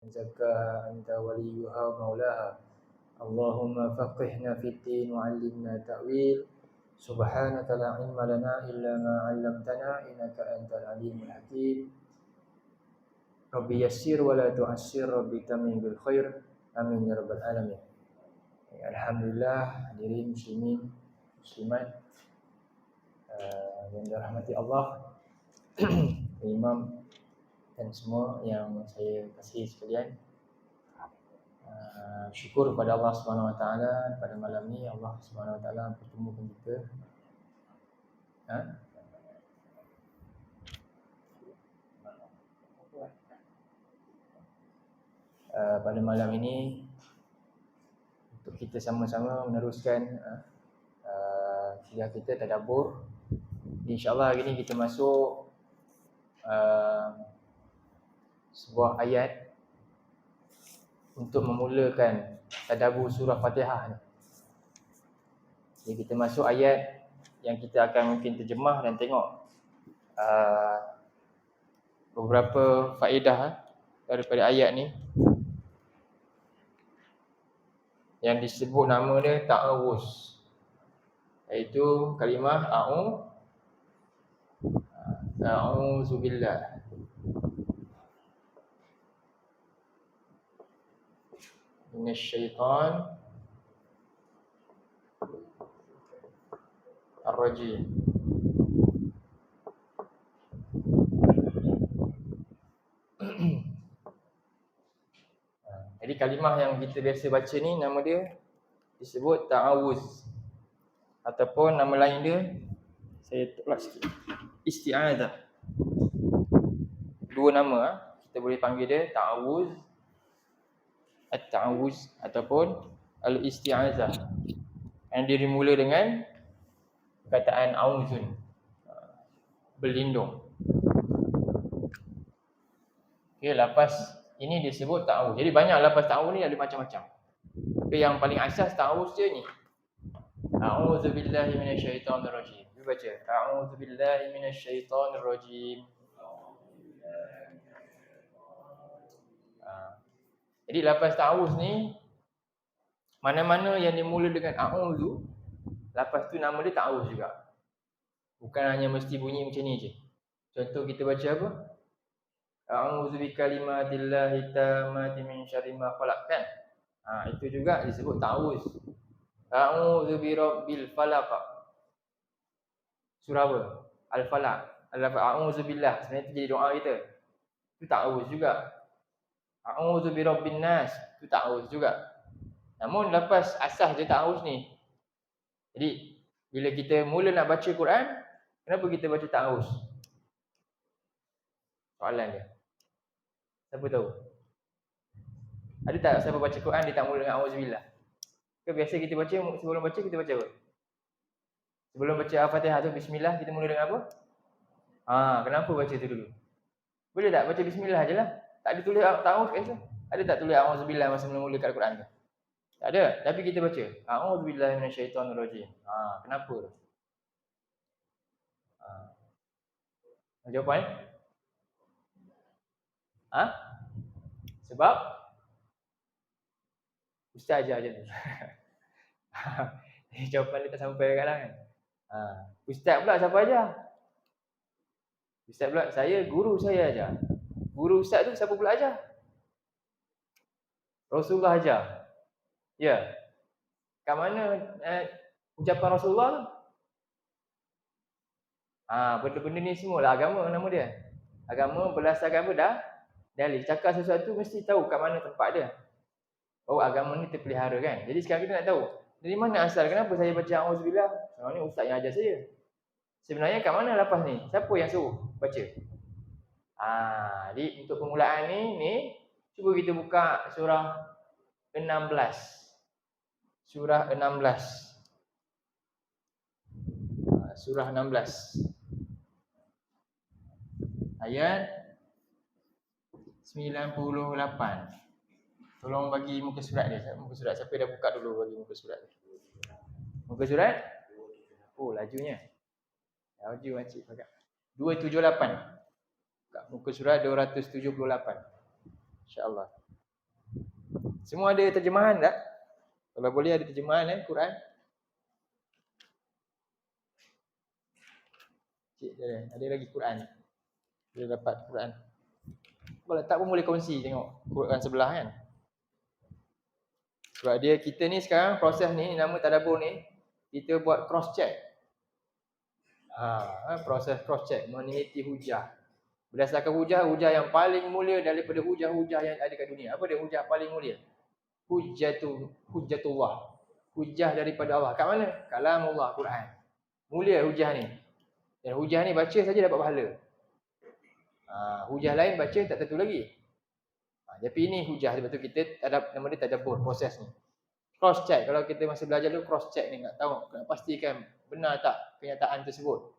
زكاها أنت وليها ومولاها اللهم فقهنا في الدين وعلمنا التأويل سبحانك لا علم لنا إلا ما علمتنا إنك أنت العليم الحكيم ربي يسر ولا تعسر ربي تمم بالخير amin ya rabbal alamin. Alhamdulillah, hadirin muslimin muslimat yang dirahmati Allah, imam dan semua yang saya kasihi sekalian. Syukur kepada Allah Subhanahu wa taala pada malam ni Allah Subhanahu wa taala pertemukan kita. Pada malam ini untuk kita sama-sama meneruskan kuliah kita tadabbur. InsyaAllah hari ini kita masuk sebuah ayat untuk memulakan tadabbur surah Fatihah ni. Jadi kita masuk ayat yang kita akan mungkin terjemah dan tengok beberapa faedah daripada ayat ni. Yang disebut nama dia ta'awuz, iaitu kalimah a'udzubillah. Minasyaitan ar-rajim. Jadi kalimah yang kita biasa baca ni nama dia disebut ta'awuz, ataupun nama lain dia saya tolak sikit, isti'adzah. Dua nama kita boleh panggil dia ta'awuz, at-ta'awuz ataupun al-isti'adzah, yang dia dimula dengan perkataan auzun, berlindung. Okay, lafaz ini disebut ta'awuz. Jadi banyak lafaz ta'awuz ni ada macam-macam. Tapi yang paling asas ta'awuz dia ni, a'udzubillahi minasyaitonirrajim. Cuba baca, a'udzubillahi minasyaitonirrajim. Jadi lafaz ta'awuz ni, mana-mana yang dimula dengan a'udzu, lafaz tu nama dia ta'awuz juga. Bukan hanya mesti bunyi macam ni je. Contoh kita baca apa? A'udzu bikalimatillahi tammati min syarri ma khalaq, kan? Itu juga disebut ta'awuz. A'udzu birabbil falaq. Surah apa? Al-Falaq. A'udzu billah, sebenarnya itu jadi doa kita. Itu ta'awuz juga. A'udzu birabbin nas, itu ta'awuz juga. Namun lafaz asas dia ta'awuz ni. Jadi bila kita mula nak baca Quran, kenapa kita baca ta'awuz? Soalan dia. Siapa tahu? Ada tak siapa baca Quran dia tak mula dengan auzubillah? Ke biasa kita baca, sebelum baca kita baca apa? Sebelum baca Al-Fatihah tu bismillah, kita mula dengan apa? Kenapa baca tu dulu? Boleh tak baca bismillah je lah? Tak ada tulis ta'awuz kat situ. Ada tak tulis auzubillah masa mula-mula kat Quran tu? Tak ada. Tapi kita baca a'udzubillahi minasyaitonirrajim. Kenapa tu? Jawapan? Sebab ustaz ajar je tu. Jawapan dia tak sampai kat kan. Ustaz pula siapa ajar? Ustaz pula, saya, guru saya ajar. Guru ustaz tu siapa pula ajar? Rasulullah ajar. Ya. Kat mana ucapan Rasulullah tu? Benda-benda ni semua lah agama nama dia. Agama berdasarkan apa dah? Dalil. Cakap sesuatu mesti tahu kat mana tempat dia. Oh, agama ni terpelihara kan. Jadi sekarang kita nak tahu dari mana asal, kenapa saya baca auzubillah? Sebenarnya ustaz yang ajar saya. Sebenarnya kat mana lafaz ni? Siapa yang suruh baca? Jadi untuk permulaan ni cuba kita buka surah 16. Surah 16. Surah 16. Ayat 98. Tolong bagi muka surat dia. Muka surat siapa dah buka dulu, bagi muka surat dia. Muka surat? Oh, lajunya. Laju makcik pakai. 278. Muka surat 278. InsyaAllah. Semua ada terjemahan tak? Kalau boleh ada terjemahan Quran. Cik, ada lagi Quran. Dia dapat Quran. Kalau tak pun boleh kongsi tengok Quran sebelah kan. Sebab dia kita ni sekarang proses ni nama tadabbur ni kita buat cross check. Proses cross check meneliti hujah. Berdasarkan hujah yang paling mulia daripada hujah-hujah yang ada kat dunia. Apa dia hujah paling mulia? Hujjatullah. Hujah daripada Allah. Kat mana? Kalamullah, Quran. Mulia hujah ni. Dan hujah ni baca saja dapat pahala. Hujah lain baca tak tentu lagi. Tapi ini hujah, sebab tu kita nama dia tadabbur proses ni. Cross check, kalau kita masa belajar dulu cross check ni nak tahu, nak pastikan benar tak kenyataan tersebut.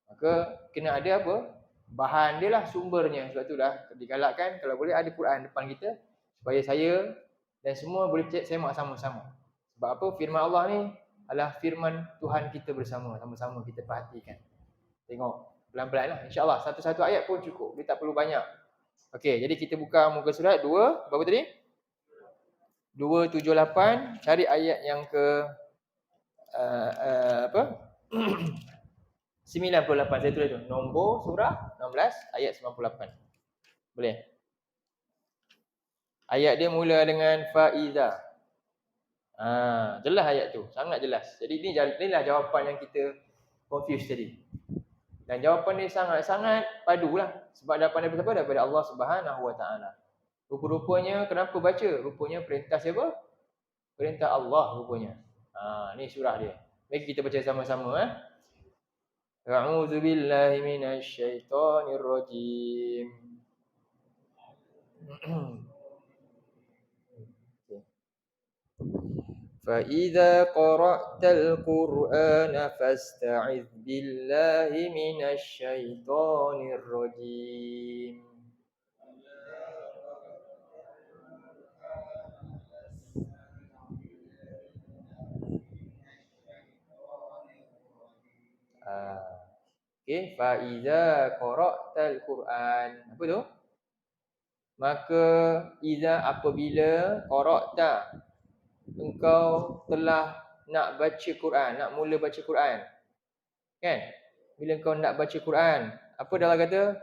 Maka kena ada apa? Bahan dia lah, sumbernya. Sebab tu dah digalakkan kalau boleh ada Quran depan kita supaya saya dan semua boleh cek semak sama-sama. Sebab apa? Firman Allah ni adalah firman Tuhan kita bersama, sama-sama kita perhatikan. Tengok pelan-pelan lah. InsyaAllah satu-satu ayat pun cukup. Dia tak perlu banyak. Okey, jadi kita buka muka surat 2, berapa tadi? 278, cari ayat yang ke 98. Saya tulis tu. Nombor surah 16 ayat 98. Boleh? Ayat dia mula dengan faiza. Jelas ayat tu, sangat jelas. Jadi inilah jawapan yang kita confuse tadi. Dan jawapan dia sangat-sangat padulah. Sebab jawapan daripada siapa? Daripada Allah Subhanahu Wa Taala. Rupa-rupanya kenapa baca? Rupanya perintah siapa? Perintah Allah rupanya. Ni surah dia. Mari kita baca sama-sama. A'udzu billahi minasy syaithanir rajim. فَإِذَا قَرَأْتَ الْقُرْآنَ فَاسْتَعِذْ بِاللَّهِ مِنَ الشَّيْطَانِ الرَّجِيمِ. Okey, فَإِذَا قَرَأْتَ الْقُرْآنَ. Apa tu? Maka iza apabila qara'ta, engkau telah nak baca Quran, nak mula baca Quran. Kan? Bila engkau nak baca Quran, apa dah Allah kata?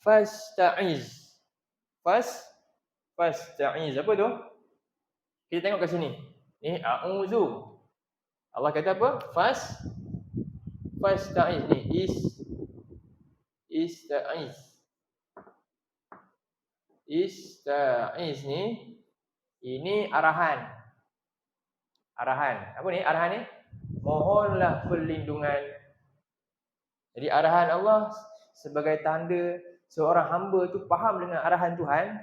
Fasta'iz. Fasta'iz. Apa tu? Kita tengok kat sini. Ni a'udzu. Allah kata apa? Fasta'iz ni. Ista'iz. Ista'iz ni, ini arahan. Apa ni? Arahan ni? Mohonlah perlindungan. Jadi arahan Allah sebagai tanda seorang hamba tu faham dengan arahan Tuhan,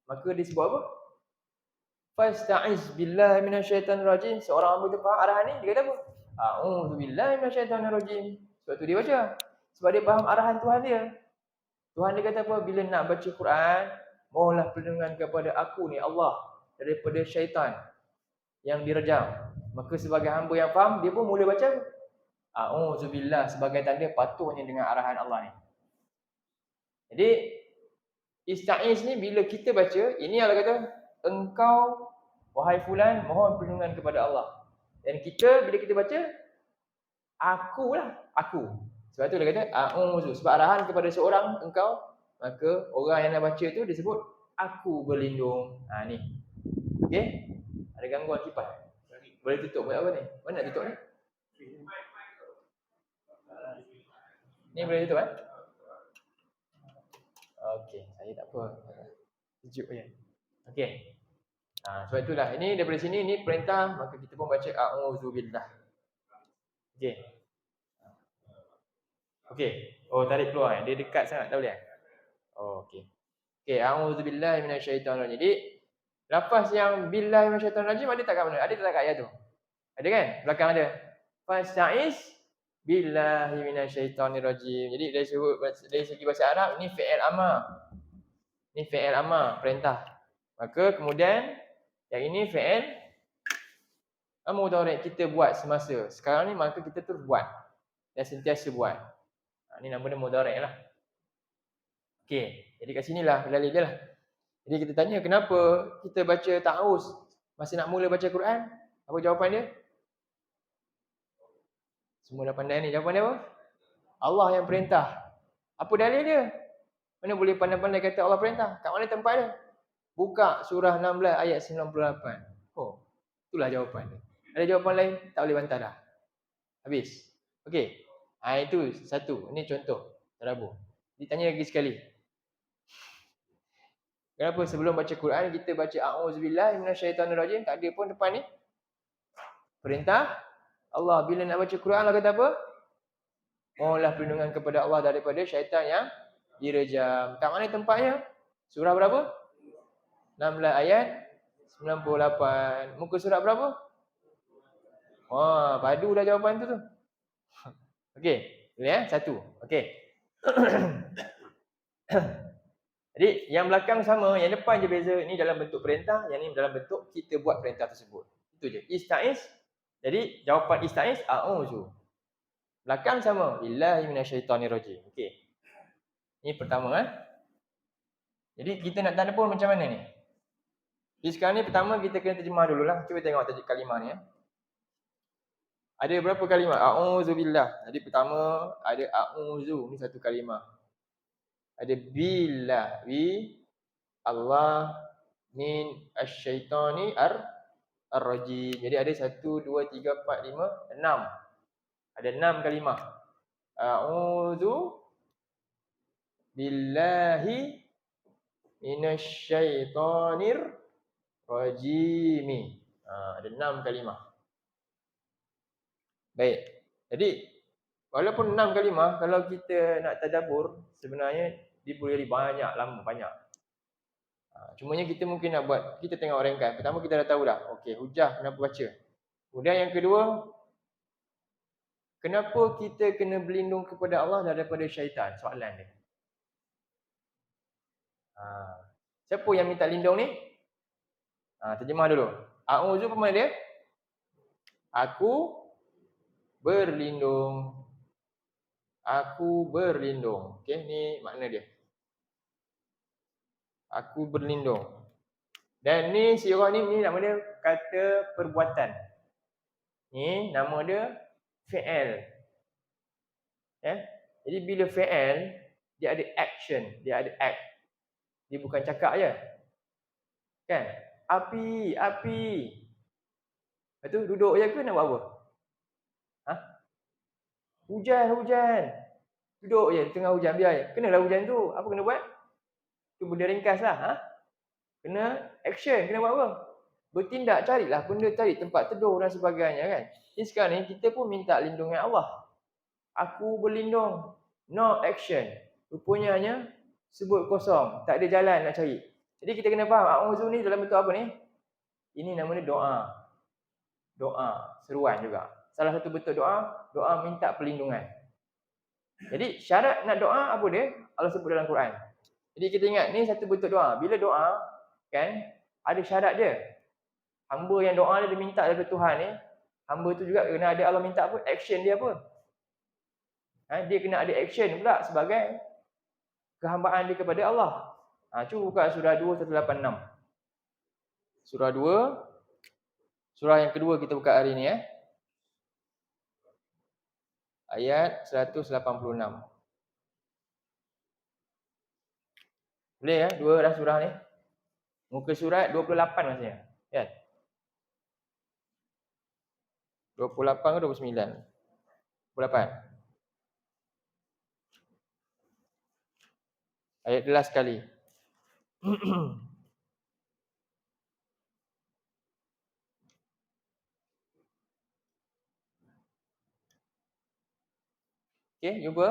maka dia sebut apa? Fasta'iz billahi minasyaitanir rajim. Seorang hamba tu faham arahan ni, dia kata apa? A'udzu billahi minasyaitanir rajim. Sebab tu dia baca. Sebab dia faham arahan Tuhan dia. Tuhan dia kata apa? Bila nak baca Quran, mohonlah perlindungan kepada aku ni Allah daripada syaitan yang direjam. Maka sebagai hamba yang faham, dia pun mula baca a'udzubillah sebagai tanda patuhnya dengan arahan Allah ni. Jadi ista'iz ni bila kita baca, ini Allah kata, engkau wahai fulan mohon perlindungan kepada Allah. Dan kita bila kita baca, aku. Sebab tu dia kata a'udzu, sebab arahan kepada seorang engkau, maka orang yang nak baca tu disebut aku berlindung. Ni. Okey? Ada gangguan kipas? Boleh tutup buat apa ni? Mana nak tutup ni? Ni boleh tutup Okey, saya tak apa. Sejuk je. Okey. Sebab itulah ini daripada sini ni perintah, maka kita pun baca a'udzubillah. Okey. Okey. Oh, tarik keluar. Dia dekat sangat tak boleh. Okey. Okey, a'udzubillahi minasyaitonir rajim. Jadi lafaz yang billahi minasyaitonir rajim ada tak kat mana? Ada tak kat ayat tu? Ada kan? Belakang ada. Fasta'iz billahi minasyaitonir rajim. Jadi dari segi bahasa Arab ini fi'il amar. Ini fi'il amar, perintah. Maka kemudian yang ini fi'il mudhari' kita buat semasa. Sekarang ni maka kita terus buat dan sentiasa buat. Ini nama dia mudhari' lah. Okey, jadi kat sinilah dalil dia lah. Jadi kita tanya kenapa kita baca ta'awuz masa nak mula baca Quran? Apa jawapan dia? Semua dah pandai ni. Jawapan dia apa? Allah yang perintah. Apa dalil dia? Mana boleh pandai-pandai kata Allah perintah? Kat mana tempat dia? Buka surah 16 ayat 98. Oh, itulah jawapan dia. Ada jawapan lain? Tak boleh bantah dah. Habis. Okey. Itu satu. Ini contoh. Tadabbur. Ditanya lagi sekali. Kenapa sebelum baca Quran kita baca a'udzubillahi minasyaitonirrajim? Tak ada pun depan ni. Perintah Allah. Bila nak baca Quran Allah kata apa? Mohonlah perlindungan kepada Allah daripada syaitan yang direjam. Kat mana tempatnya? Surah berapa? 16 ayat 98. Muka surat berapa? Wah, padu dah jawapan tu. Okey, boleh ya? Satu. Okey. Jadi yang belakang sama, yang depan je beza. Ini dalam bentuk perintah, yang ni dalam bentuk kita buat perintah tersebut. Itu je. Ista'iz. Jadi jawapan ista'iz a'udzu. Belakang sama. Billahi minasyaitonirrajim. Okey. Ini pertama Jadi kita nak tanda pun macam mana ni? Jadi sekarang ni pertama kita kena terjemah dululah. Cuba tengok tajuk kalimah ni Ada berapa kalimah? A'udzubillah. Jadi pertama ada a'udzu, ni satu kalimah. Ada billah, Allah min asyaitani ar-rajim. Jadi ada 1 2 3 4 5 6. Ada 6 kalimah. A'udzu billahi minasyaitonir rajim. Ada 6 kalimah. Baik. Jadi walaupun 6 kalimah, kalau kita nak tadabbur sebenarnya dia boleh banyak, lama banyak. Cumanya kita mungkin nak buat, kita tengok ringkas. Pertama kita dah tahu dah. Okey, hujah kenapa baca. Kemudian yang kedua, kenapa kita kena berlindung kepada Allah daripada syaitan? Soalan dia. Siapa yang minta lindung ni? Terjemah dulu. A'udzu apa makna dia? Aku berlindung. Aku berlindung. Okey, ni makna dia. Aku berlindung. Dan ni sirah ni nama dia kata perbuatan. Ni nama dia fi'il. Jadi bila fi'il, dia ada action, dia ada act. Dia bukan cakap je. Kan? Api, api. Lepas tu duduk je ke nak buat apa? Hujan, hujan. Duduk je tengah hujan, biar. Kenalah hujan tu. Apa kena buat? Tu benda ringkas lah. Kena action, kena buat apa? Bertindak, carilah benda, cari tempat teduh dan sebagainya kan. Jadi sekarang ni kita pun minta lindungan Allah. Aku berlindung. No action. Rupanya hanya sebut kosong. Tak ada jalan nak cari. Jadi kita kena faham, a'udzu ni dalam bentuk apa ni? Ini namanya doa. Doa, seruan juga. Salah satu bentuk doa, doa minta perlindungan. Jadi syarat nak doa apa dia? Allah sebut dalam Quran. Jadi kita ingat ni satu bentuk doa. Bila doa kan ada syarat dia. Hamba yang doa dia minta daripada Tuhan ni, hamba tu juga kena ada Allah minta apa? Action dia apa? Dia kena ada action pula sebagai kehambaan dia kepada Allah. Cuba buka surah 2 186. Surah 2, surah yang kedua kita buka hari ni ayat 186. Boleh dua dah surah ni. Muka surat 28 maksudnya. Kan? 28 ke 29? 28. Ayat the last sekali. Okey, jumpa?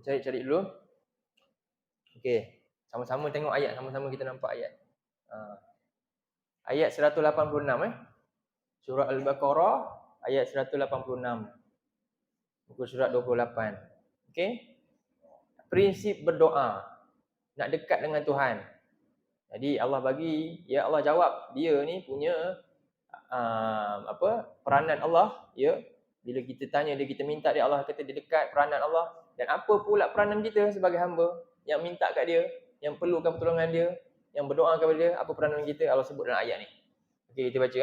Cari dulu. Okey, sama-sama tengok ayat, sama-sama kita nampak ayat. Ayat 186 Surah Al-Baqarah ayat 186. Muka surat 28. Okey. Prinsip berdoa. Nak dekat dengan Tuhan. Jadi Allah bagi, ya Allah jawab. Dia ni punya peranan Allah, ya. Bila kita tanya dia, kita minta dia, Allah kata dia dekat peranan Allah. Dan apa pula peranan kita sebagai hamba yang minta kat dia, yang perlukan pertolongan dia, yang berdoa kepada dia, apa peranan kita? Allah sebut dalam ayat ni. Okey, kita baca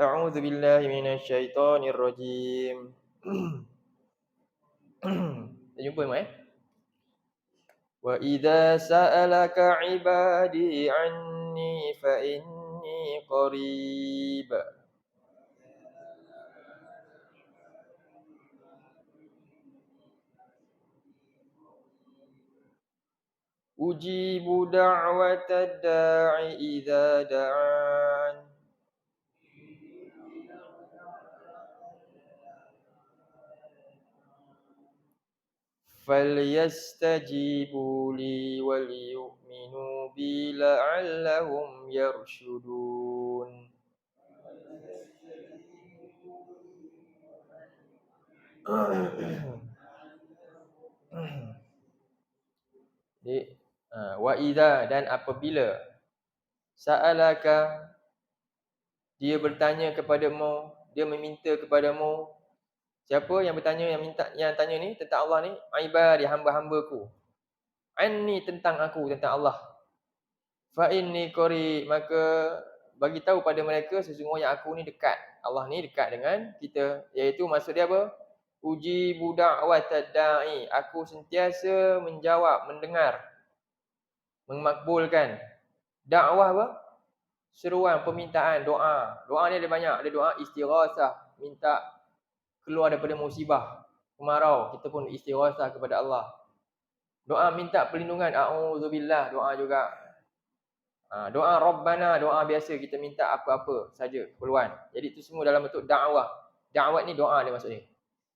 A'udzu billahi minasyaitonir rajim. Kita jumpa semua Wa idza sa'alaka 'ibadi 'anni fa inni qarib. Ujibu da'watad da'i idza da'an. فليستجيبوا لي وليؤمنوا بي لعلهم يرشدون. Jadi, wa idza dan apabila sa'alaka dia bertanya kepadamu, dia meminta kepadamu. Siapa yang bertanya, yang tanya ni tentang Allah ni? Ibadi, hamba-hambaku. Anni, tentang aku, tentang Allah. Fa inni qarib, maka bagi tahu pada mereka sesungguhnya aku ni dekat. Allah ni dekat dengan kita. Iaitu maksud dia apa? Ujibu da'watad da'i. Aku sentiasa menjawab, mendengar, memakbulkan dakwah apa? Seruan, permintaan, doa. Doa ni ada banyak. Ada doa istighasah, minta keluar daripada musibah, kemarau, kita pun istighasah kepada Allah. Doa minta perlindungan, a'udzubillah, doa juga. Doa Rabbana, doa biasa kita minta apa-apa saja keperluan. Jadi itu semua dalam bentuk dakwah. Dakwah ni doa dia maksudnya.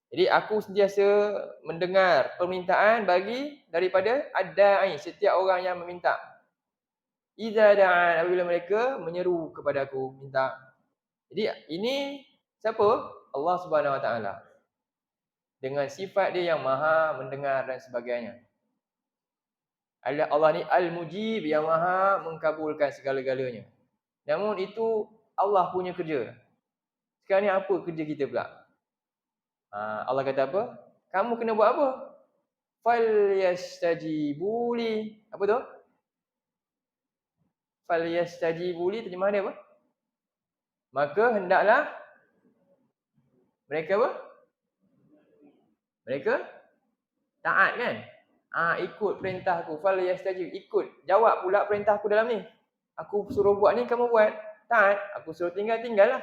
Jadi aku sentiasa mendengar permintaan bagi daripada ad-da'i, setiap orang yang meminta. Idza da'an, apabila mereka menyeru kepada aku, minta. Jadi ini siapa? Allah Subhanahu Wa Taala. Dengan sifat dia yang maha mendengar dan sebagainya. Allah ni Al-Mujib, yang maha mengkabulkan segala-galanya. Namun itu Allah punya kerja. Sekarang ni apa kerja kita pula? Allah kata apa? Kamu kena buat apa? Falyastajibu li. Apa tu? Falyastajibu li, terjemah dia apa? Maka hendaklah mereka apa? Mereka taat kan? Ikut perintah aku. Falyastajib, ikut. Jawab pula perintah aku dalam ni. Aku suruh buat ni, kamu buat. Taat. Aku suruh tinggal-tinggal lah.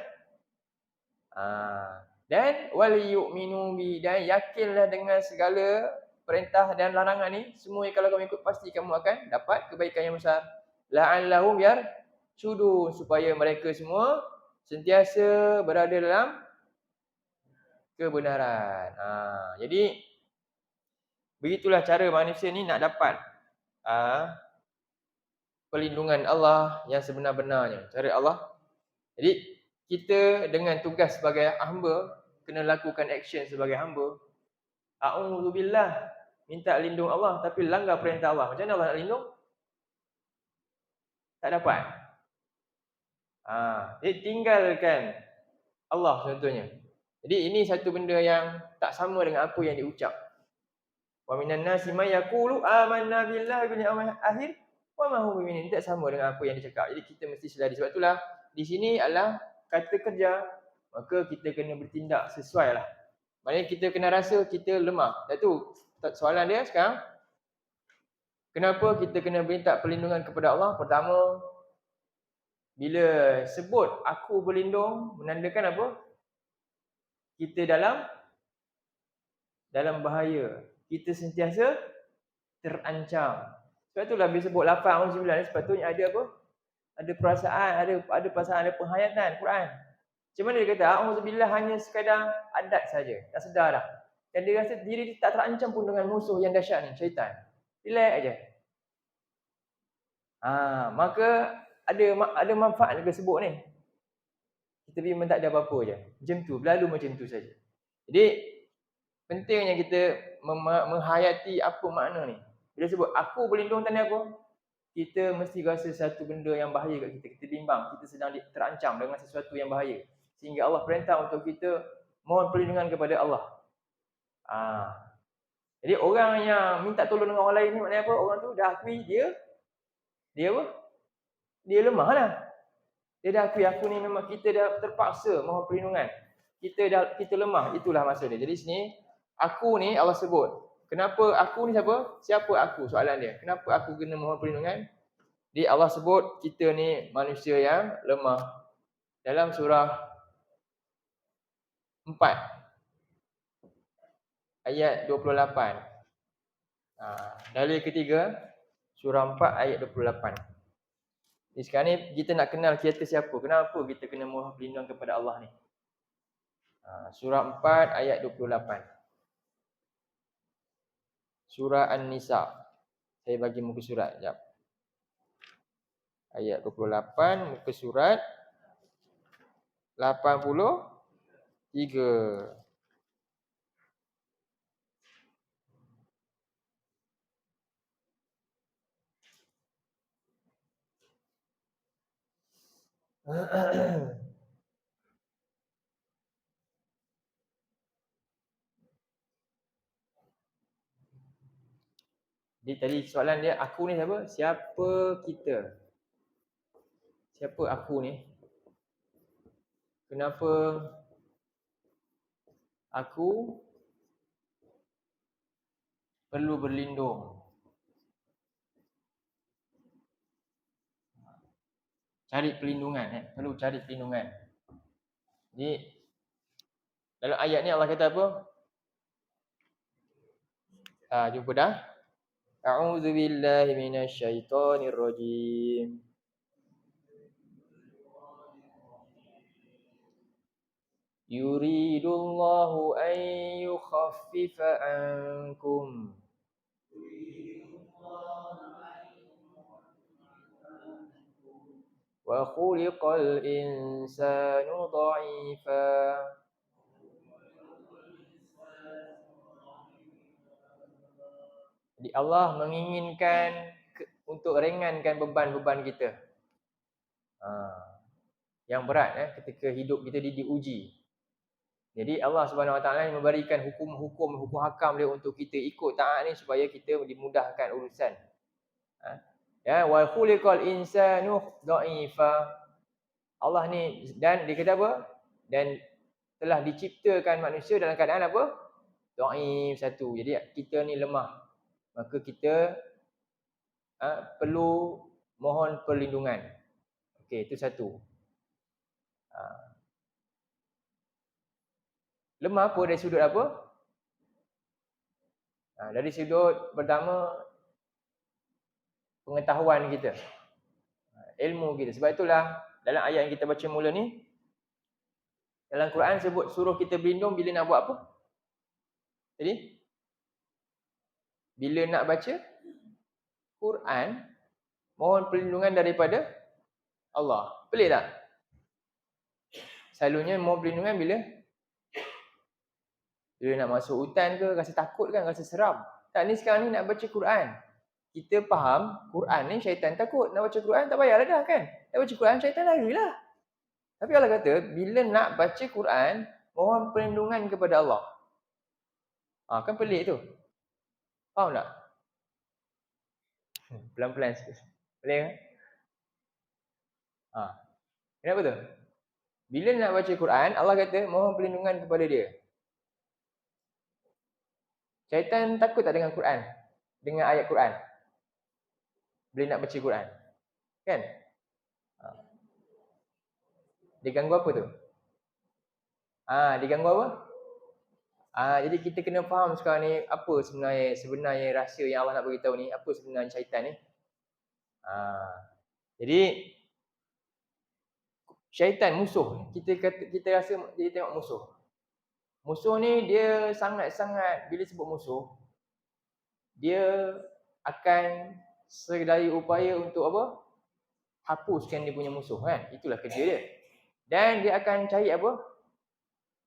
Dan waliyu'minu bi, dan yakinlah dengan segala perintah dan larangan ni. Semua kalau kamu ikut, pasti kamu akan dapat kebaikan yang besar. La'allahum yarshudun, supaya mereka semua sentiasa berada dalam kebenaran. Jadi begitulah cara manusia ni nak dapat perlindungan Allah yang sebenar-benarnya. Cara Allah. Jadi kita dengan tugas sebagai hamba kena lakukan action sebagai hamba. A'udzubillah, minta lindung Allah tapi langgar perintah Allah. Macam mana Allah nak lindung? Tak dapat. Jadi tinggalkan Allah contohnya. Jadi ini satu benda yang tak sama dengan apa yang diucap. Wa minan nasi may yaqulu amanna billahi bil yawmil akhir wa ma hum bimu'minin. Tak sama dengan apa yang dicakap. Jadi kita mesti sedari. Sebab itulah di sini adalah kata kerja, maka kita kena bertindak sesuai lah. Maknanya kita kena rasa kita lemah. Itu soalan dia sekarang. Kenapa kita kena minta perlindungan kepada Allah? Pertama, bila sebut aku berlindung, menandakan apa? Kita dalam bahaya. Kita sentiasa terancam. Sebab itulah bila sebut lafaz auzubillah ni sepatutnya ada apa? Ada perasaan, ada perasaan, ada penghayatan Quran. Macam mana dia kata auzubillah hanya sekadar adat saja, tak sedar dah. Dan dia rasa diri dia tak terancam pun dengan musuh yang dahsyat ni, syaitan. Relax aja. Maka ada manfaat juga sebut ni. Kita memang tak ada apa-apa je. Macam tu, berlalu macam tu saja. Jadi pentingnya kita menghayati apa makna ni. Bila sebut aku berlindung tanda apa? Kita mesti rasa satu benda yang bahaya kat kita. Kita bimbang, kita sedang terancam dengan sesuatu yang bahaya. Sehingga Allah perintah untuk kita mohon perlindungan kepada Allah. Jadi orang yang minta tolong dengan orang lain ni maknanya apa? Orang tu dah akui dia apa? Dia lemah lah. Dia dah akui aku ni memang kita dah terpaksa mohon perlindungan. Kita lemah. Itulah maksud dia. Jadi sini aku ni Allah sebut. Kenapa aku ni siapa? Siapa aku? Soalan dia. Kenapa aku kena mohon perlindungan? Jadi Allah sebut kita ni manusia yang lemah. Dalam surah 4 ayat 28. Dalil ketiga surah 4 ayat 28. Jadi sekarang ni kita nak kenal kita siapa. Kenapa kita kena mohon perlindungan kepada Allah ni? Surah 4 ayat 28. Surah An-Nisa. Saya bagi muka surat sekejap. Ayat 28 muka surat 83. Jadi tadi soalan dia, aku ni siapa? Siapa kita? Siapa aku ni? Kenapa aku perlu berlindung? Cari perlindungan, perlu cari perlindungan. Jadi dalam ayat ni Allah kata apa? Jumpa dah. A'udzubillahi minasyaitonirrajim. Yuridullahu an yukhaffifa ankum. Wa khuliqal insanu dha'ifa. Jadi Allah menginginkan untuk ringankan beban-beban kita. Yang berat ketika hidup kita diuji. Jadi Allah Subhanahu Wa Taala memberikan hukum hakam dia untuk kita ikut taat ni supaya kita dimudahkan urusan. Ya, wa khuliqal insanu dha'ifa. Allah ni dan dia kata apa? Dan telah diciptakan manusia dalam keadaan apa? Dha'if satu. Jadi kita ni lemah. Maka kita perlu mohon perlindungan. Okey, itu satu. Lemah apa dari sudut apa? Dari sudut pertama pengetahuan kita. Ilmu kita. Sebab itulah dalam ayat yang kita baca mula ni, dalam Quran sebut suruh kita berlindung bila nak buat apa? Jadi bila nak baca Quran, mohon perlindungan daripada Allah. Pelik tak? Selalunya mohon perlindungan bila nak masuk hutan ke, rasa takut kan, rasa seram. Tak, ni sekarang ni nak baca Quran. Kita faham Quran ni syaitan takut. Nak baca Quran tak payahlah dah kan. Nak baca Quran syaitan larilah. Tapi Allah kata bila nak baca Quran, mohon perlindungan kepada Allah. Kan pelik tu. Faham tak? Pelan-pelan sikit. Boleh kan? Kenapa tu? Bila nak baca Quran, Allah kata mohon perlindungan kepada dia. Syaitan takut tak dengan Quran? Dengan ayat Quran? Bila nak baca Quran? Kan? Dia ganggu apa tu? Dia ganggu apa? Jadi kita kena faham sekarang ni apa sebenarnya rahsia yang Allah nak beritahu ni, apa sebenarnya syaitan ni. Jadi syaitan musuh. Kita rasa dia tengok musuh. Musuh ni dia sangat-sangat, bila sebut musuh, dia akan sedaya upaya untuk apa? Hapuskan dia punya musuh kan. Itulah kerja dia. Dan dia akan cari apa?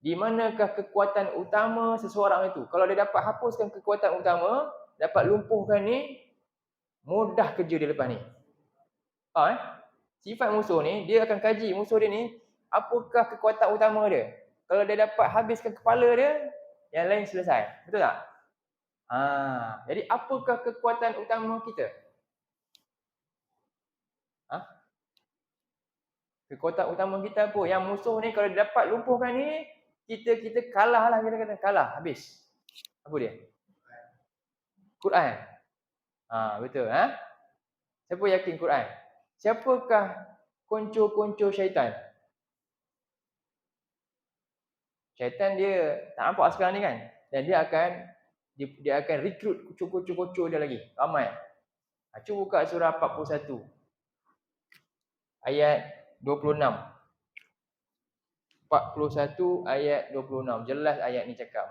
Di manakah kekuatan utama seseorang itu? Kalau dia dapat hapuskan kekuatan utama, dapat lumpuhkan ni, mudah kerja dia lepas ni. Sifat musuh ni, dia akan kaji musuh dia ni, apakah kekuatan utama dia. Kalau dia dapat habiskan kepala dia, yang lain selesai. Betul tak? Jadi apakah kekuatan utama kita? Kekuatan utama kita apa? Yang musuh ni kalau dapat lumpuhkan ni, kita kalah lah, kita kata kalah, habis. Apa dia? Quran. Betul. Siapa yakin Quran? Siapakah konco-konco syaitan? Syaitan dia tak nampak sekarang ni kan? Dan dia akan rekrut konco-konco dia lagi. Ramai. Cuba buka surah 41. Ayat 26. 41 ayat 26. Jelas ayat ni cakap.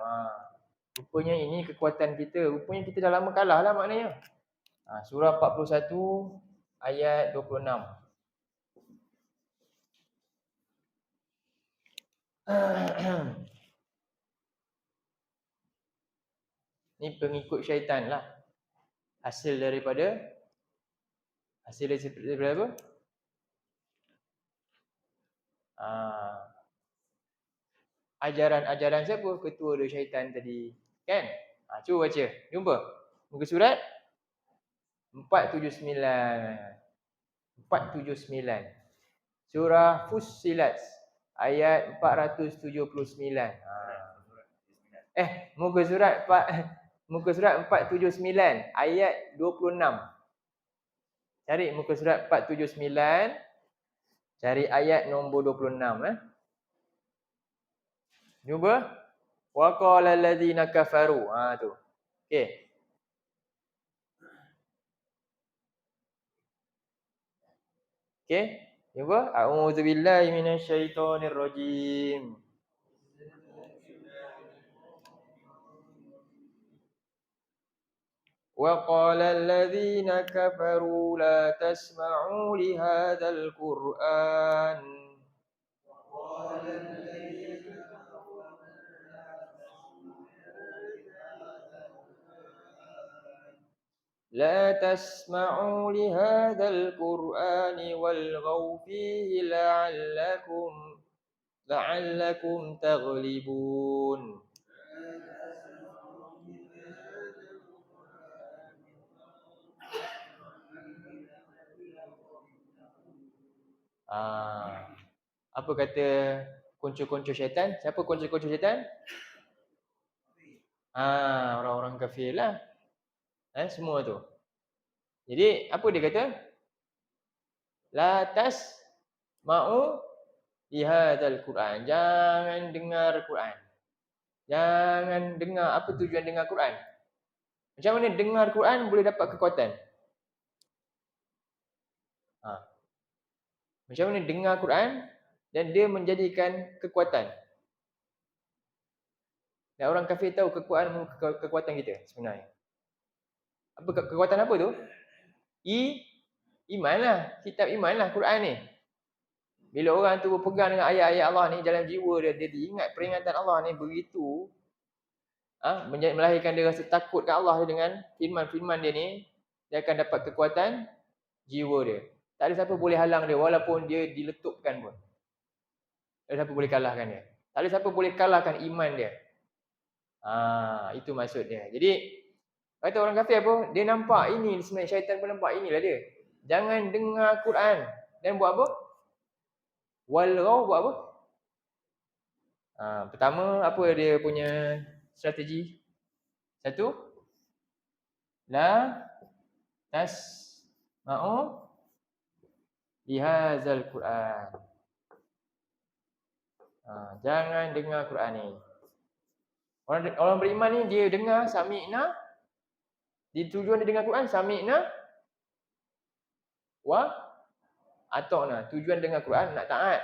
Rupanya ini kekuatan kita. Rupanya kita dah lama kalah lah maknanya. Surah 41 ayat 26. Ni pengikut syaitan lah. Hasil daripada apa? Ajaran-ajaran siapa? Ketua dia syaitan tadi. Kan? Cuba baca. Jumpa. Muka surat 479. 479. Surah Fussilat ayat 479. Muka surat 479 ayat 26. Cari muka surat 479. Cari ayat nombor 26. Cuba. Wa qala allazina kafaru. Tu. Okey. Okey. Cuba. A'udzubillahi minasyaitonir rajim. وقال الذين كفروا لا تسمعوا لهذا القرآن لا تسمعوا لهذا القرآن والغوا فيه لعلكم تغلبون. Apa kata konco-konco syaitan? Siapa konco-konco syaitan? Orang-orang kafir lah. Semua tu. Jadi apa dia kata? La tasma'u lihadzal Quran. Jangan dengar Quran. Jangan dengar. Apa tujuan dengar Quran? Macam mana dengar Quran boleh dapat kekuatan? Macam mana dengar Quran dan dia menjadikan kekuatan? Dan orang kafir tahu kekuatan kita sebenarnya. Apa kekuatan apa tu? Iman lah. Kitab iman lah Quran ni. Bila orang tu berpegang dengan ayat-ayat Allah ni dalam jiwa dia, dia ingat peringatan Allah ni begitu, melahirkan dia rasa takut ke Allah dengan firman-firman dia ni, dia akan dapat kekuatan jiwa dia. Tak ada siapa boleh halang dia walaupun dia diletupkan pun. Tak ada siapa boleh kalahkan dia. Tak ada siapa boleh kalahkan iman dia. Itu maksud dia. Jadi kata orang kafir apa? Dia nampak ini sebenarnya, syaitan pun nampak inilah dia. Jangan dengar Quran dan buat apa? Walghaw buat apa? Pertama, apa dia punya strategi? Satu, la tasma'u lihadzal Quran. Jangan dengar Quran ni. Orang beriman ni dia dengar sami'na. Tujuan dia dengar Quran sami'na wa ata'na. Tujuan dengar Quran nak taat.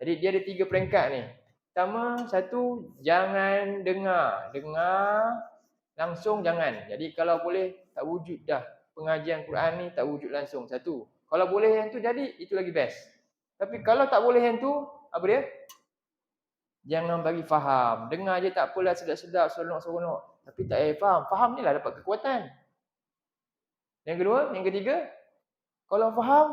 Jadi dia ada 3 peringkat ni. Pertama, satu, jangan dengar. Dengar langsung jangan. Jadi kalau boleh tak wujud dah. Pengajian Quran ni tak wujud langsung. Satu. Kalau boleh yang tu jadi, itu lagi best. Tapi kalau tak boleh yang tu, apa dia? Jangan bagi faham. Dengar je tak apalah, sedap-sedap, seronok-seronok. Tapi tak faham. Faham ni lah dapat kekuatan. Yang kedua, yang ketiga, kalau faham,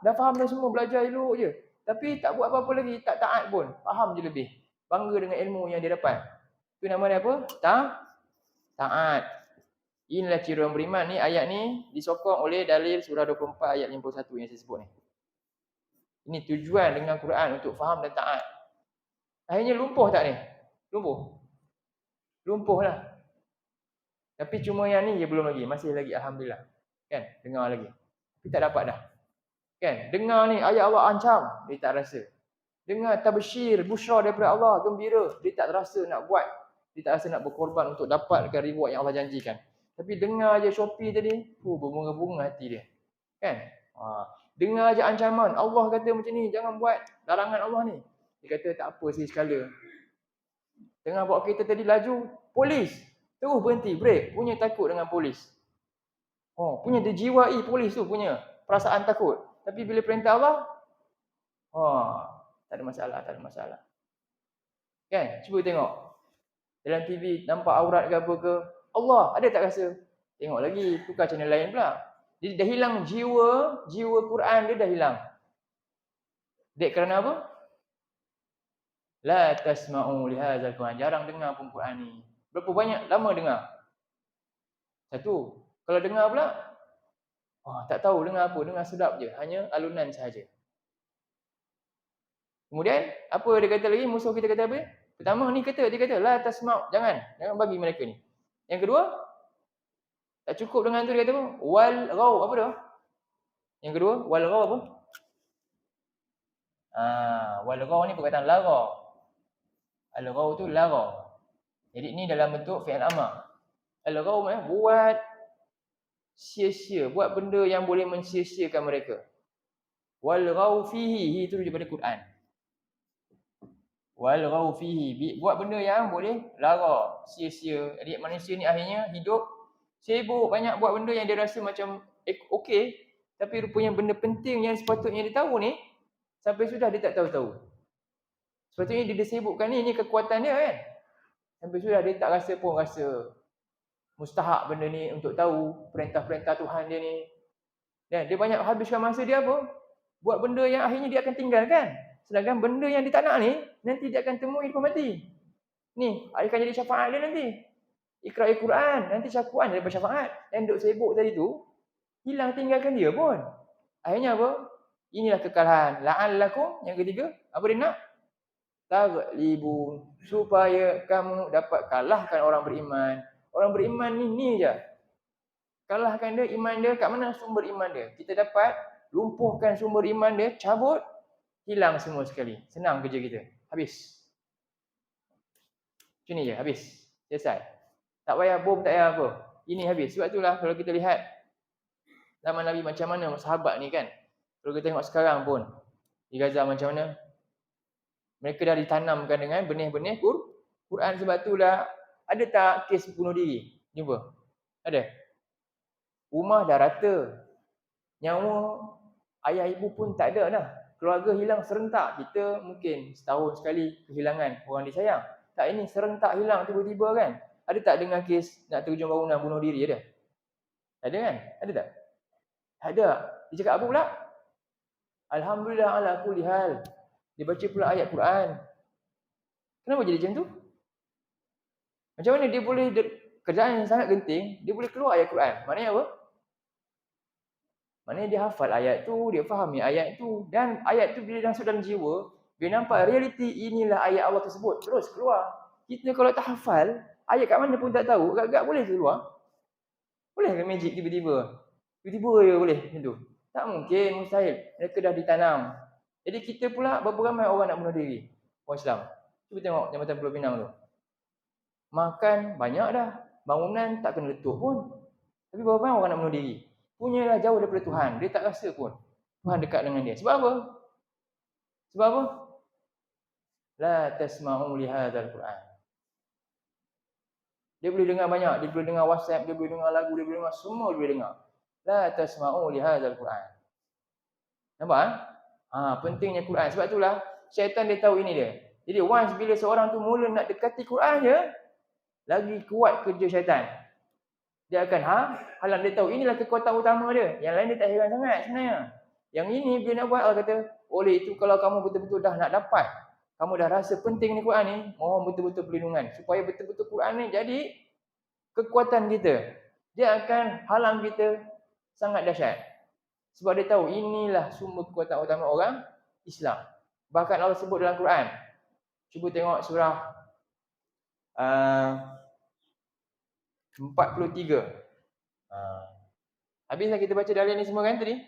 dah faham dah semua, belajar elok je. Tapi tak buat apa-apa lagi, tak taat pun. Faham je lebih. Bangga dengan ilmu yang dia dapat. Itu nama dia apa? Taat. Inilah ciri orang beriman ni. Ayat ni disokong oleh dalil surah 24 ayat 51 yang saya sebut ni. Ini tujuan dengan Quran untuk faham dan taat. Akhirnya lumpuh tak ni? Lumpuh lah. Tapi cuma yang ni je belum lagi. Masih lagi Alhamdulillah. Kan? Dengar lagi. Tapi tak dapat dah. Kan? Dengar ni ayat Allah ancam. Dia tak rasa. Dengar tabsyir, busyra daripada Allah. Gembira. Dia tak rasa nak buat. Dia tak rasa nak berkorban untuk dapatkan reward yang Allah janjikan. Tapi dengar je Shopee tadi. Berbunga-bunga hati dia. Kan? Dengar je ancaman. Allah kata macam ni. Jangan buat larangan Allah ni. Dia kata tak apa sekali. Tengah bawa kereta tadi laju. Polis. Terus berhenti. Break. Punya takut dengan polis. Punya dijiwai polis tu punya perasaan takut. Tapi bila perintah Allah, tak ada masalah. Kan? Cuba tengok. Dalam TV nampak aurat ke apa ke. Allah, ada tak rasa? Tengok lagi, tukar channel lain pula. Dia dah hilang jiwa Quran dia dah hilang. Dek kerana apa? La tasma'u lihadzal Quran. Jarang dengar pun Quran ni. Berapa banyak lama dengar? Satu. Kalau dengar pula, tak tahu dengar apa, dengar sedap je. Hanya alunan sahaja. Kemudian, apa dia kata lagi? Musuh kita kata apa? Pertama ni dia kata, la tasma', jangan bagi mereka ni. Yang kedua, tak cukup dengan tu dia kata apa? Wal ghaw, apa dah? Yang kedua, wal ghaw apa? Wal ghaw ni perkataan lara. Al ghaw tu lara. Jadi ni dalam bentuk fi'il amar. Al ghaw buat sia-sia, buat benda yang boleh mensia-siakan mereka. Wal ghaw fihi, itu daripada Quran. Wal ghaw fihi, buat benda yang boleh lara, sia-sia. Jadi manusia ni akhirnya hidup sibuk banyak buat benda yang dia rasa macam okey, tapi rupanya benda penting yang sepatutnya dia tahu ni sampai sudah dia tak tahu-tahu. Sepatutnya dia disibukkan ni kekuatan dia kan. Sampai sudah dia tak rasa pun rasa mustahak benda ni untuk tahu perintah-perintah Tuhan dia ni. Dan dia banyak habiskan masa dia apa? Buat benda yang akhirnya dia akan tinggalkan. Sedangkan benda yang dia tak nak ni, nanti dia akan temui lepas mati. Ni, akan jadi syafaat dia nanti. Iqra' al-Quran, nanti syafaat daripada syafaat. Yang duk sibuk tadi tu, hilang tinggalkan dia pun. Akhirnya apa? Inilah kekalahan. La'allakum, yang ketiga, apa dia nak? Taghlibu, supaya kamu dapat kalahkan orang beriman. Orang beriman ni je. Kalahkan dia, iman dia, kat mana sumber iman dia? Kita dapat lumpuhkan sumber iman dia, cabut, hilang semua sekali. Senang kerja kita. Habis. Macam ni je, habis. Selesai. Tak payah bom, tak payah apa. Ini habis. Sebab itulah kalau kita lihat zaman Nabi macam mana sahabat ni kan. Kalau kita tengok sekarang pun, di Gaza macam mana. Mereka dah ditanamkan dengan benih-benih Quran. Sebab tu dah, ada tak kes bunuh diri? Jumpa? Ada? Rumah dah rata. Nyawa ayah ibu pun tak ada dah. Keluarga hilang serentak. Kita mungkin setahun sekali kehilangan orang disayang. Tak, ini serentak hilang tiba-tiba kan. Ada tak dengar kes nak terjun bangunan bunuh diri ada? Ada kan? Ada tak? Ada. Dia cakap apa pula? Alhamdulillah ala kulli hal. Dia baca pula ayat Quran. Kenapa jadi macam tu? Macam mana dia boleh, kerjaan yang sangat genting, dia boleh keluar ayat Quran? Maknanya apa? Maknanya dia hafal ayat tu, dia fahami ayat tu. Dan ayat tu bila masuk dalam jiwa, dia nampak realiti inilah ayat Allah tersebut. Terus keluar. Kita kalau tak hafal, ayat kat mana pun tak tahu, agak-agak boleh keluar. Boleh ke magic tiba-tiba? Tiba-tiba je boleh macam tu. Tak mungkin, mustahil. Mereka dah ditanam. Jadi kita pula, berapa ramai orang nak bunuh diri? Orang Islam. Cuba tengok Jambatan Pulau Pinang tu. Makan banyak dah. Bangunan tak kena letup pun. Tapi berapa ramai orang nak bunuh diri? Punyalah jauh daripada Tuhan. Dia tak rasa pun Tuhan dekat dengan dia. Sebab apa? Sebab apa? La tasma'u lihadzal Quran. Dia boleh dengar banyak. Dia boleh dengar WhatsApp. Dia boleh dengar lagu. Dia boleh dengar semua. Dia boleh dengar. La tasma'u lihadzal Quran. Nampak? Pentingnya Quran. Sebab itulah syaitan dia tahu ini dia. Jadi once bila seorang tu mula nak dekati Quran je, lagi kuat kerja syaitan. Dia akan halang. Dia tahu inilah kekuatan utama dia. Yang lain dia tak heran sangat sebenarnya. Yang ini bila nak buat, Allah kata, oleh itu kalau kamu betul-betul dah nak dapat kamu dah rasa penting ni Quran ni, mohon betul-betul perlindungan supaya betul-betul Quran ni jadi kekuatan kita. Dia akan halang kita sangat dahsyat. Sebab dia tahu inilah sumber kekuatan utama orang Islam. Bahkan Allah sebut dalam Quran. Cuba tengok surah 43. Habislah kita baca dalil ni semua kan tadi?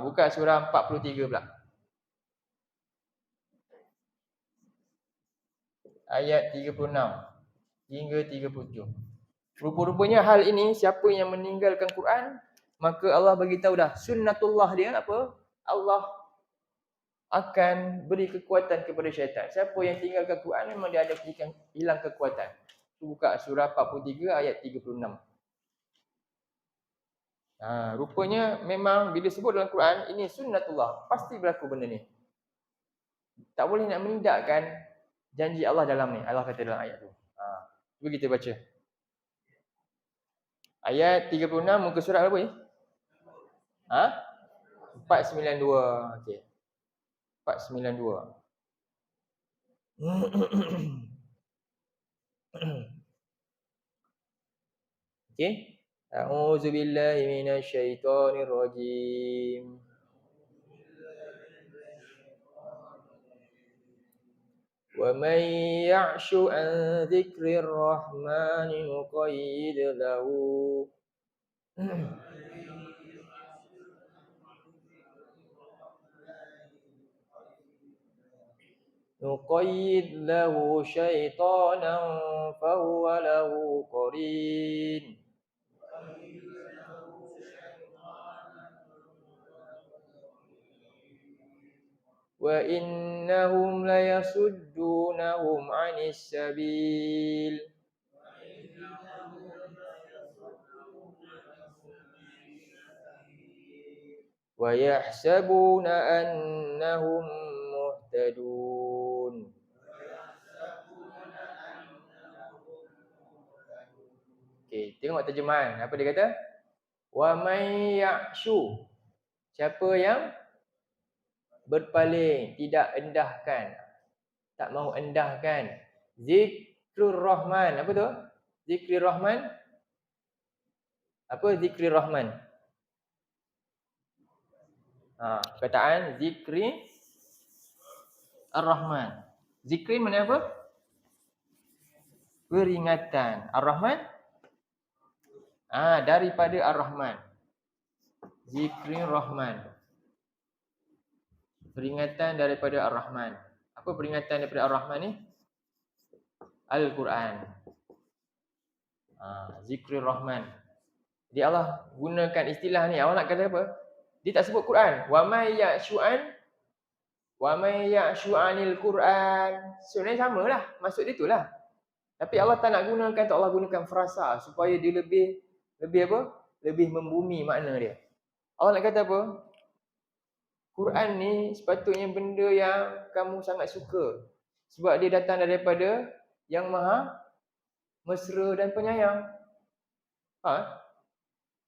Buka surah 43 pula. Ayat 36 hingga 37. Rupa-rupanya hal ini, siapa yang meninggalkan Quran, maka Allah bagi tahu dah sunnatullah dia apa? Allah akan beri kekuatan kepada syaitan. Siapa yang tinggalkan Quran memang dia ada hilang kekuatan. Buka surah 43 ayat 36. Rupanya memang bila sebut dalam Quran ini sunnatullah, pasti berlaku benda ni. Tak boleh nak menindakkan janji Allah dalam ni. Allah kata dalam ayat tu. Cuba kita baca. Ayat 36 muka surat apa ni? 492. Okey. 492. Okey. A'udzu billahi minasy syaithanir rajim. Wa may ya'shu an dzikrir rahmani nuqayyid lahu syaitanan fahuwa lahu qarin. Wa innahum layasuddunahum 'anis sabil. Wa yahsabuna annahum muhtadun. Okey, tengok terjemahan. Apa dia kata? Wa may ya'shu. Siapa yang berpaling, tidak endahkan, tak mahu endahkan zikrur rahman. Apa tu? Zikri rahman. Apa zikri rahman? Perkataan zikri ar-rahman. Zikri mana apa? Peringatan. Ar-rahman? Daripada ar-rahman. Zikri rahman. Peringatan daripada ar-rahman. Apa peringatan daripada ar-rahman ni? Al-Quran. Zikri rahman. Jadi Allah gunakan istilah ni. Allah nak kata apa? Dia tak sebut Quran. Wa may ya'shu'anil Quran. Sebenarnya samalah. Maksud dia itulah. Tapi Allah tak nak gunakan tu. Allah gunakan frasa supaya dia lebih apa? Lebih membumi makna dia. Allah nak kata apa? Quran ni sepatutnya benda yang kamu sangat suka. Sebab dia datang daripada yang maha mesra dan penyayang.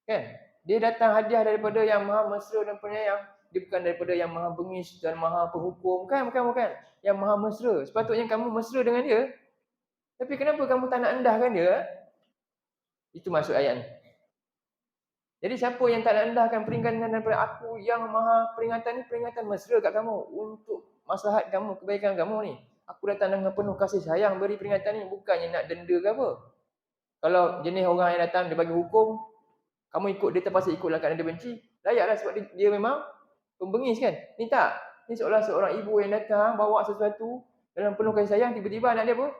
Kan? Dia datang hadiah daripada yang maha mesra dan penyayang. Dia bukan daripada yang maha bengis dan maha penghukum. Bukan. Yang maha mesra. Sepatutnya kamu mesra dengan dia. Tapi kenapa kamu tak nak endahkan dia? Itu maksud ayat ni. Jadi siapa yang tak nak endahkan peringatan daripada aku yang maha peringatan ni, peringatan mesra kat kamu untuk maslahat kamu, kebaikan kamu ni. Aku datang dengan penuh kasih sayang beri peringatan ni, bukannya nak denda ke apa. Kalau jenis orang yang datang dia bagi hukum, kamu ikut dia terpaksa ikutlah kerana dia benci, layaklah sebab dia memang pembengis kan. Ni tak. Ni seolah seorang ibu yang datang bawa sesuatu dalam penuh kasih sayang, tiba-tiba anak dia apa?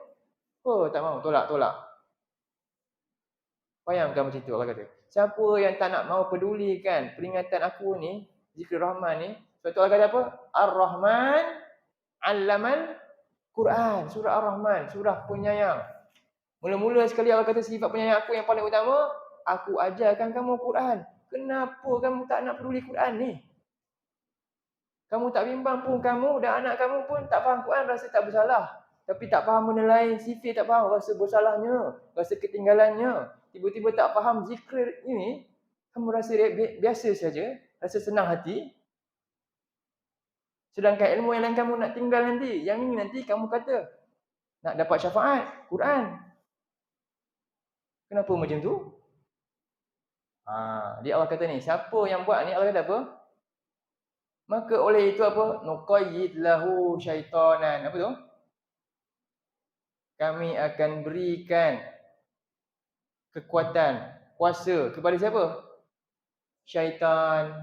Tak mahu, tolak. Bayangkan macam tu Allah kata. Siapa yang tak nak mau pedulikan peringatan aku ni, zikir rahman ni, sebab tu Allah kata apa? Ar-Rahman 'allamal Quran. Surah Ar-Rahman, surah penyayang. Mula-mula sekali Allah kata sifat penyayang aku yang paling utama, aku ajarkan kamu Quran. Kenapa kamu tak nak peduli Quran ni? Kamu tak bimbang pun kamu dan anak kamu pun tak faham Quran, rasa tak bersalah. Tapi tak faham benda lain, sifir tak faham, rasa bersalahnya, rasa ketinggalannya. Tiba-tiba tak faham zikir ini, kamu rasa biasa saja, rasa senang hati. Sedangkan ilmu yang lain kamu nak tinggal nanti. Yang ini nanti kamu kata nak dapat syafaat, Quran. Kenapa macam tu? Dia Allah kata ni, siapa yang buat ni, Allah kata apa? Maka oleh itu apa? Nuqayyid lahu syaitanan. Apa tu? Kami akan berikan kekuatan, kuasa kepada siapa? Syaitan.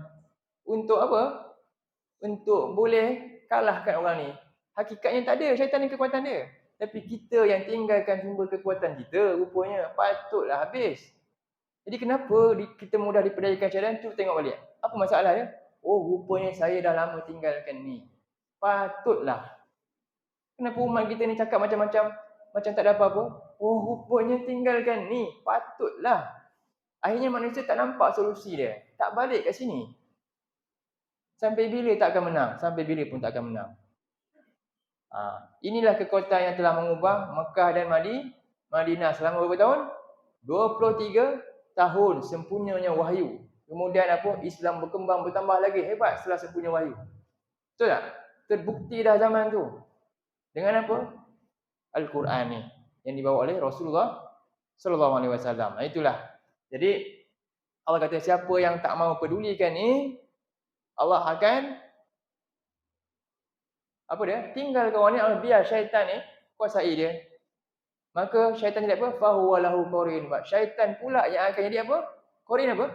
Untuk apa? Untuk boleh kalahkan orang ni. Hakikatnya tak ada syaitan ni kekuatan dia. Tapi kita yang tinggalkan sumber kekuatan kita, rupanya patutlah habis. Jadi kenapa kita mudah diperdayakan syaitan tu? Tengok balik. Apa masalah dia? Oh, rupanya saya dah lama tinggalkan ni. Patutlah. Kenapa umat kita ni cakap macam-macam, macam tak ada apa-apa? Oh, rupanya tinggalkan ni. Patutlah. Akhirnya manusia tak nampak solusi dia. Tak balik kat sini. Sampai bila tak akan menang? Sampai bila pun tak akan menang. Inilah kekuatan yang telah mengubah Mekah dan Madinah selama berapa tahun? 23 tahun sempurnanya wahyu. Kemudian apa? Islam berkembang bertambah lagi hebat setelah sempurna wahyu. Betul tak? Terbukti dah zaman tu. Dengan apa? Al-Quran ni yang dibawa oleh Rasulullah sallallahu alaihi wasallam. Itulah. Jadi Allah kata siapa yang tak mau pedulikan ni, Allah akan apa dia? Tinggalkan orang ni, Allah biar syaitan ni kuasai dia. Maka syaitan jadi apa? Fahuwa lahu qarin. Syaitan pula yang akan jadi apa? Qarin apa?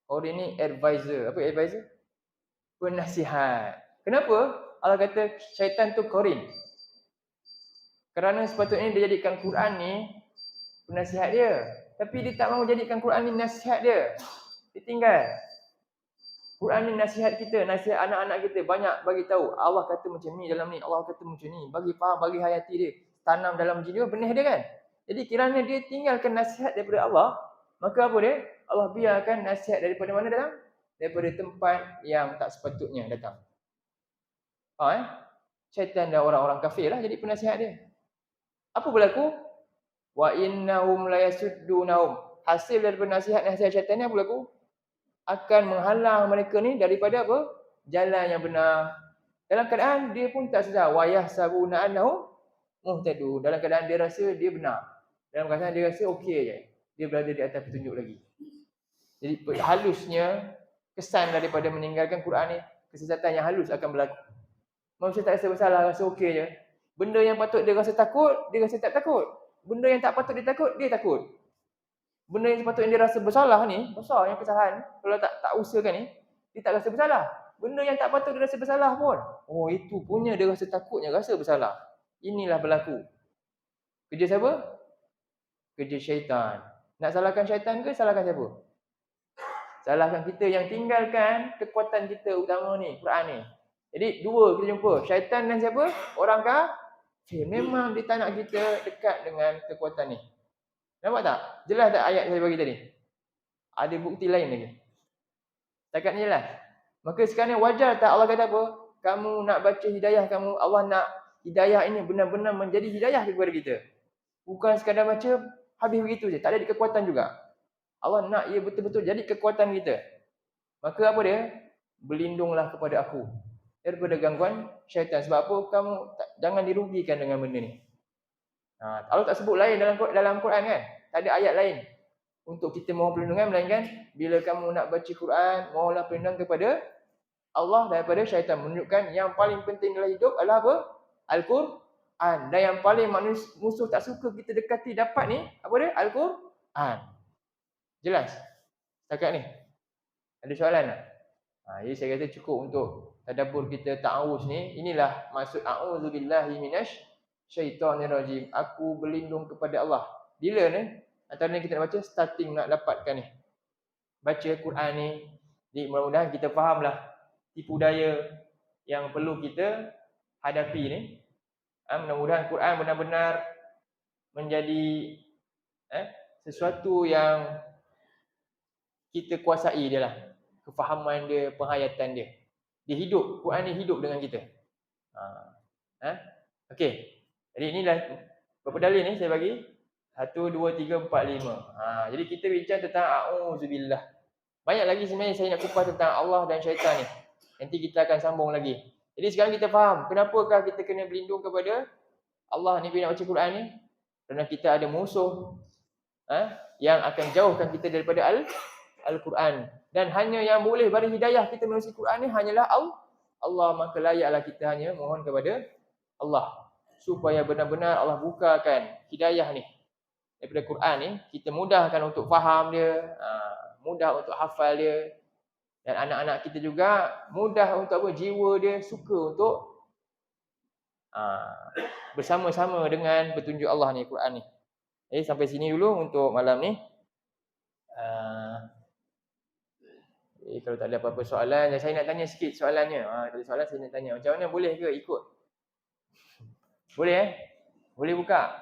Qarin ni advisor. Apa advisor? Penasihat. Kenapa Allah kata syaitan tu qarin? Kerana sepatutnya dia jadikan Quran ni penasihat dia. Tapi dia tak mahu jadikan Quran ni nasihat dia. Dia tinggal. Quran ni nasihat kita, nasihat anak-anak kita. Banyak bagi tahu. Allah kata macam ni dalam ni. Allah kata macam ni. Bagi faham, bagi hayati dia. Tanam dalam jiwa benih dia kan. Jadi kiranya dia tinggalkan nasihat daripada Allah. Maka apa dia? Allah biarkan nasihat daripada mana datang? Daripada tempat yang tak sepatutnya datang. Syaitan dan orang-orang kafir lah jadi penasihat dia. Apa berlaku? Wa innahum la yasuddunahum. Hasil daripada nasihat-nasihat syaitan ni apa berlaku? Akan menghalang mereka ni daripada apa? Jalan yang benar. Dalam keadaan dia pun tak sedar. Wa yahsabuna annahum muhtadun. Dalam keadaan dia rasa dia benar. Dalam keadaan dia rasa okey je. Dia berada di atas petunjuk lagi. Jadi halusnya kesan daripada meninggalkan Quran ni, kesesatan yang halus akan berlaku. Manusia tak rasa bersalah, rasa okey je. Benda yang patut dia rasa takut, dia rasa tak takut. Benda yang tak patut dia takut, dia takut. Benda yang sepatutnya dia rasa bersalah ni, besar yang kesalahan. Kalau tak usahakan ni, dia tak rasa bersalah. Benda yang tak patut dia rasa bersalah pun, oh itu punya dia rasa takutnya, rasa bersalah. Inilah berlaku. Kerja siapa? Kerja syaitan. Nak salahkan syaitan ke salahkan siapa? Salahkan kita yang tinggalkan kekuatan kita utama ni, Quran ni. Jadi dua kita jumpa, syaitan dan siapa? Orang kafir. Memang dia tak nak kita dekat dengan kekuatan ni. Nampak tak? Jelas tak ayat saya bagi tadi? Ada bukti lain lagi. Setakat ni jelas. Maka sekarang wajar tak Allah kata apa? Kamu nak baca hidayah kamu, Allah nak hidayah ini benar-benar menjadi hidayah kepada kita. Bukan sekadar baca, habis begitu je. Tak ada kekuatan juga. Allah nak ia betul-betul jadi kekuatan kita. Maka apa dia? Berlindunglah kepada aku daripada gangguan syaitan. Sebab apa? Kamu jangan dirugikan dengan benda ni. Allah tak sebut lain dalam Quran kan? Tak ada ayat lain untuk kita mohon perlindungan, melainkan bila kamu nak baca Quran, mohonlah perlindungan kepada Allah daripada syaitan. Menunjukkan yang paling penting dalam hidup adalah apa? Al-Quran. Dan yang paling musuh tak suka kita dekati dapat ni, apa dia? Al-Quran. Jelas? Setakat ni. Ada soalan tak? Jadi saya kata cukup untuk tadabbur kita ta'awuz ni. Inilah maksud a'udzubillahi minasyaitonirrajim. Aku berlindung kepada Allah. Bila ni? Antara ni kita nak baca, starting nak dapatkan ni. Baca Quran ni. Jadi mudah-mudahan kita fahamlah tipu daya yang perlu kita hadapi ni. Mudah-mudahan Quran benar-benar menjadi sesuatu yang kita kuasai dia lah. Kefahaman dia, penghayatan dia. Dia hidup, Quran ni hidup dengan kita. Okey. Jadi inilah berapa dalil ni saya bagi? 1, 2, 3, 4, 5. Jadi kita bincang tentang a'udzubillah. Banyak lagi sebenarnya saya nak kupas tentang Allah dan syaitan ni. Nanti kita akan sambung lagi. Jadi sekarang kita faham kenapakah kita kena berlindung kepada Allah ni bila baca Quran ni? Kerana kita ada musuh yang akan jauhkan kita daripada Al-Quran. Dan hanya yang boleh beri hidayah kita melalui Quran ni hanyalah Allah. Maka layaklah kita hanya mohon kepada Allah supaya benar-benar Allah bukakan hidayah ni daripada Quran ni, kita mudahkan untuk faham dia, mudah untuk hafal dia, dan anak-anak kita juga mudah untuk apa, jiwa dia suka untuk bersama-sama dengan petunjuk Allah ni, Quran ni. Jadi sampai sini dulu untuk malam ni. Kalau tak ada apa-apa soalan, saya nak tanya sikit soalannya. Kalau ada soalan saya nak tanya. Macam mana, boleh ke ikut? Boleh Boleh buka?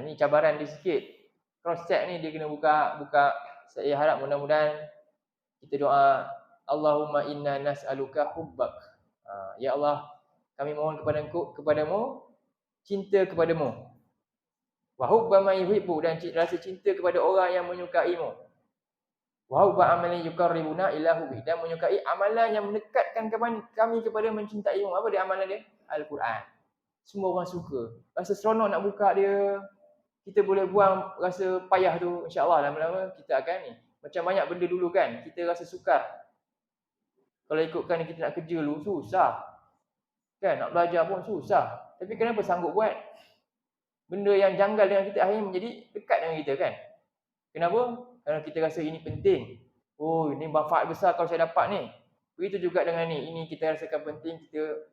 Ni cabaran dia sikit. Cross check ni dia kena buka. Saya harap mudah-mudahan kita doa, Allahumma inna nas'aluka hubbak. Ya Allah, kami mohon kepadamu cinta kepadamu. Wa hubba man yuhibbu, dan rasa cinta kepada orang yang menyukaimu. Wa hubba amalin yuqarribuna ila hubbi, dan menyukai amalan yang mendekatkan kami kepada mencintaimu. Apa dia amalan dia? Al-Quran. Semua orang suka. Rasa seronok nak buka dia. Kita boleh buang rasa payah tu. InsyaAllah lama-lama kita akan ni. Macam banyak benda dulu kan, kita rasa sukar. Kalau ikutkan kita nak kerja dulu, susah. Kan, nak belajar pun susah. Tapi kenapa sanggup buat? Benda yang janggal dengan kita akhirnya menjadi dekat dengan kita kan. Kenapa? Kerana kita rasa ini penting. Oh, ini manfaat besar kalau saya dapat ni. Begitu juga dengan ni. Ini kita rasakan penting, kita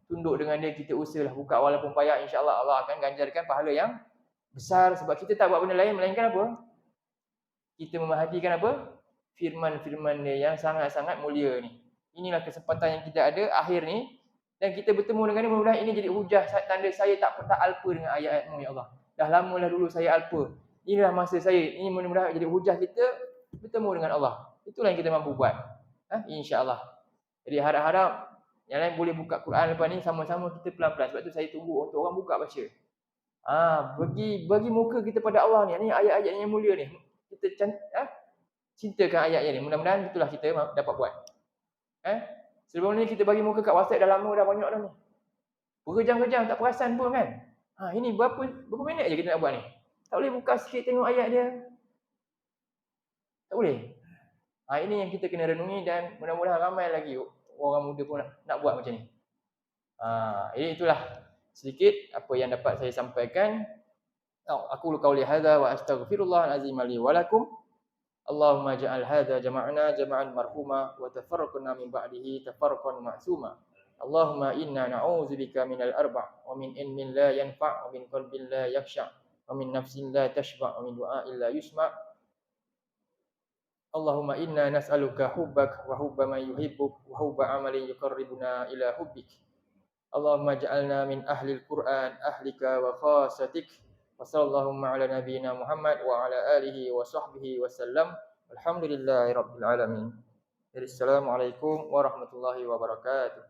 tunduk dengan dia, kita usahalah buka walaupun payah. InsyaAllah Allah akan ganjarkan pahala yang besar. Sebab kita tak buat benda lain melainkan apa? Kita memerhatikan apa? Firman-firman dia yang sangat-sangat mulia ni. Inilah kesempatan yang kita ada akhir ni. Dan kita bertemu dengan ni, mudah-mudahan ini jadi hujah tanda saya tak alpa dengan ayat-ayatmu ya Allah. Dah lamalah dulu saya alpa. Inilah masa saya. Ini mudah-mudahan jadi hujah kita bertemu dengan Allah. Itulah yang kita mampu buat. InsyaAllah. Jadi harap-harap yang lain boleh buka Quran lepas ni, sama-sama kita pelan-pelan. Sebab tu saya tunggu untuk orang buka baca. Bagi muka kita pada Allah ni. Ini ayat-ayat yang mulia ni. Kita cintakan ayat-ayat ni. Mudah-mudahan itulah kita dapat buat. Sebelum ni kita bagi muka kat WhatsApp dah lama, dah banyak dah ni. Berjam-jam tak perasan pun kan. Ini berapa minit je kita nak buat ni. Tak boleh buka sikit tengok ayat dia. Tak boleh. Ini yang kita kena renungi, dan mudah-mudahan ramai lagi orang muda pun nak buat macam ni. Itulah sedikit apa yang dapat saya sampaikan. Aku qauli hadza wa astaghfirullahal azim li wa lakum. Allahumma ja'al hadza jama'na jama'an marhuma wa tafarraqna min ba'dihi tafarraqan ma'suma. Allahumma inna na'udzubika minal arba' wa min ilmin la yanfa' wa min qalbin la yakhsha' wa min nafsin la tashba' wa min du'a'in la yusma'. Allahumma inna nas'aluka hubbak wa hubba man yuhibbuk wa hubba amalin yuqarribuna ila hubbik. Allahumma ja'alna min ahli al-Qur'an ahlika wa khasatik. Wa sallallahu ala nabiyyina Muhammad wa ala alihi wa sahbihi wa sallam. Alhamdulillahi rabbil alamin. Assalamualaikum warahmatullahi wabarakatuh.